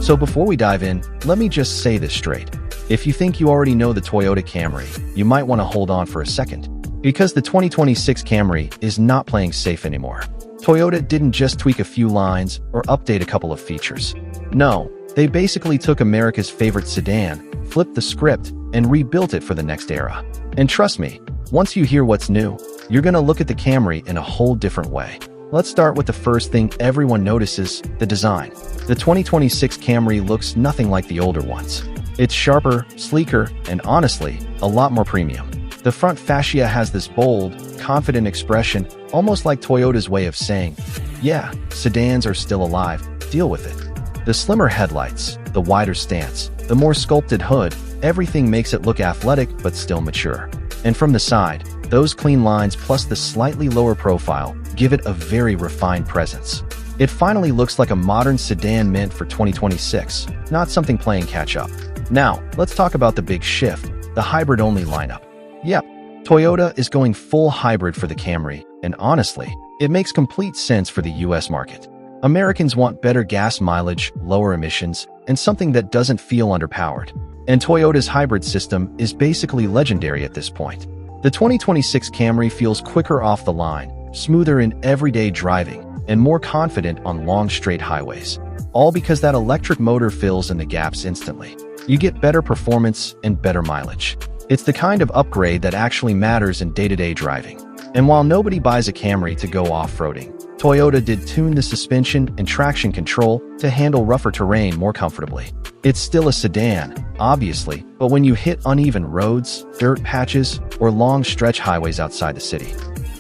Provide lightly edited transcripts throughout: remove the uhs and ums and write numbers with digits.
So before we dive in, let me just say this straight. If you think you already know the Toyota Camry, you might want to hold on for a second. Because the 2026 Camry is not playing safe anymore. Toyota didn't just tweak a few lines or update a couple of features. No, they basically took America's favorite sedan, flipped the script, and rebuilt it for the next era. And trust me, once you hear what's new, you're gonna look at the Camry in a whole different way. Let's start with the first thing everyone notices, the design. The 2026 Camry looks nothing like the older ones. It's sharper, sleeker, and honestly, a lot more premium. The front fascia has this bold, confident expression, almost like Toyota's way of saying, yeah, sedans are still alive, deal with it. The slimmer headlights, the wider stance, the more sculpted hood, everything makes it look athletic but still mature. And from the side, those clean lines plus the slightly lower profile give it a very refined presence. It finally looks like a modern sedan meant for 2026, not something playing catch-up. Now, let's talk about the big shift, the hybrid-only lineup. Yep, Toyota is going full hybrid for the Camry, and honestly, it makes complete sense for the US market. Americans want better gas mileage, lower emissions, and something that doesn't feel underpowered. And Toyota's hybrid system is basically legendary at this point. The 2026 Camry feels quicker off the line, smoother in everyday driving, and more confident on long straight highways. All because that electric motor fills in the gaps instantly. You get better performance and better mileage. It's the kind of upgrade that actually matters in day-to-day driving. And while nobody buys a Camry to go off-roading, Toyota did tune the suspension and traction control to handle rougher terrain more comfortably. It's still a sedan, obviously, but when you hit uneven roads, dirt patches, or long stretch highways outside the city,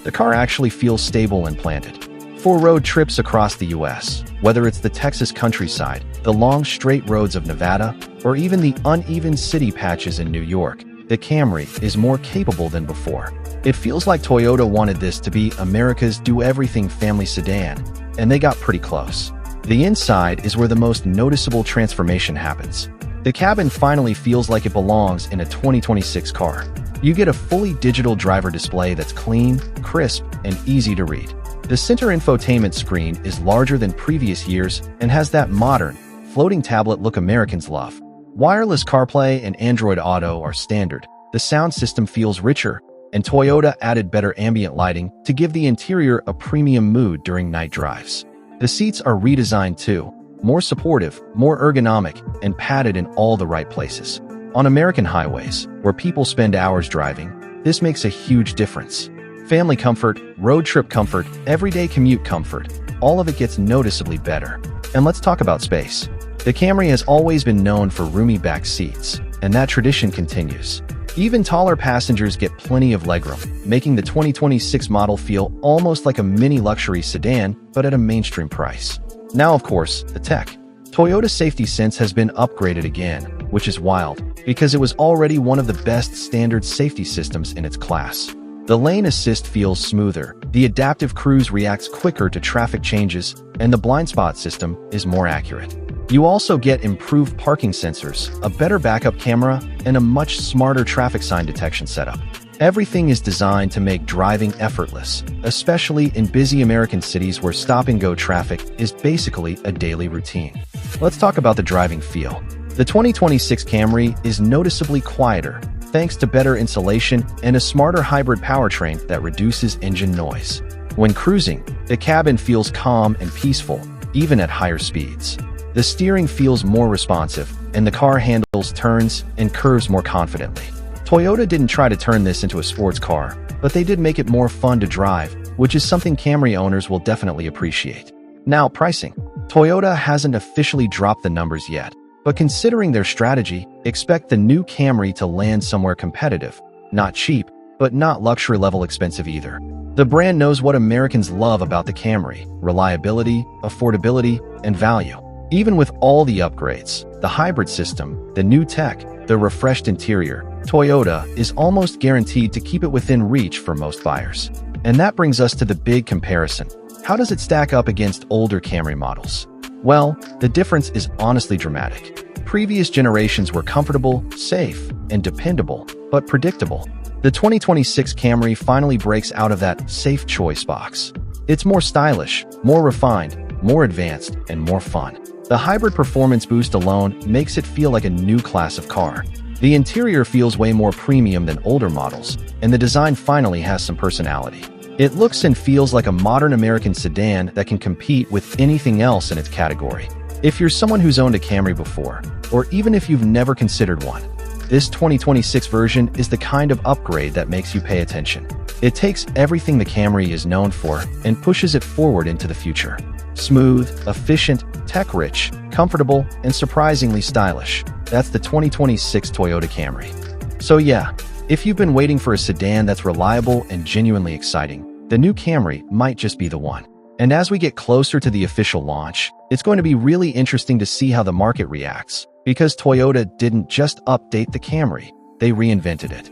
the car actually feels stable and planted. For road trips across the US, whether it's the Texas countryside, the long straight roads of Nevada, or even the uneven city patches in New York, the Camry is more capable than before. It feels like Toyota wanted this to be America's do-everything family sedan, and they got pretty close. The inside is where the most noticeable transformation happens. The cabin finally feels like it belongs in a 2026 car. You get a fully digital driver display that's clean, crisp, and easy to read. The center infotainment screen is larger than previous years and has that modern, floating tablet look Americans love. Wireless CarPlay and Android Auto are standard. The sound system feels richer, and Toyota added better ambient lighting to give the interior a premium mood during night drives. The seats are redesigned too, more supportive, more ergonomic, and padded in all the right places. On American highways, where people spend hours driving, this makes a huge difference. Family comfort, road trip comfort, everyday commute comfort, all of it gets noticeably better. And let's talk about space. The Camry has always been known for roomy back seats, and that tradition continues. Even taller passengers get plenty of legroom, making the 2026 model feel almost like a mini luxury sedan, but at a mainstream price. Now, of course, the tech. Toyota's safety sense has been upgraded again, which is wild, because it was already one of the best standard safety systems in its class. The lane assist feels smoother, the adaptive cruise reacts quicker to traffic changes, and the blind spot system is more accurate. You also get improved parking sensors, a better backup camera, and a much smarter traffic sign detection setup. Everything is designed to make driving effortless, especially in busy American cities where stop-and-go traffic is basically a daily routine. Let's talk about the driving feel. The 2026 Camry is noticeably quieter, thanks to better insulation and a smarter hybrid powertrain that reduces engine noise. When cruising, the cabin feels calm and peaceful, even at higher speeds. The steering feels more responsive, and the car handles turns and curves more confidently. Toyota didn't try to turn this into a sports car, but they did make it more fun to drive, which is something Camry owners will definitely appreciate. Now, pricing. Toyota hasn't officially dropped the numbers yet, but considering their strategy, expect the new Camry to land somewhere competitive. Not cheap, but not luxury-level expensive either. The brand knows what Americans love about the Camry: reliability, affordability, and value. Even with all the upgrades, the hybrid system, the new tech, the refreshed interior, Toyota is almost guaranteed to keep it within reach for most buyers. And that brings us to the big comparison. How does it stack up against older Camry models? Well, the difference is honestly dramatic. Previous generations were comfortable, safe, and dependable, but predictable. The 2026 Camry finally breaks out of that safe choice box. It's more stylish, more refined, more advanced, and more fun. The hybrid performance boost alone makes it feel like a new class of car. The interior feels way more premium than older models, and the design finally has some personality. It looks and feels like a modern American sedan that can compete with anything else in its category. If you're someone who's owned a Camry before, or even if you've never considered one, this 2026 version is the kind of upgrade that makes you pay attention. It takes everything the Camry is known for and pushes it forward into the future. Smooth, efficient, tech-rich, comfortable, and surprisingly stylish. That's the 2026 Toyota Camry. So yeah, if you've been waiting for a sedan that's reliable and genuinely exciting, the new Camry might just be the one. And as we get closer to the official launch, it's going to be really interesting to see how the market reacts, because Toyota didn't just update the Camry, they reinvented it.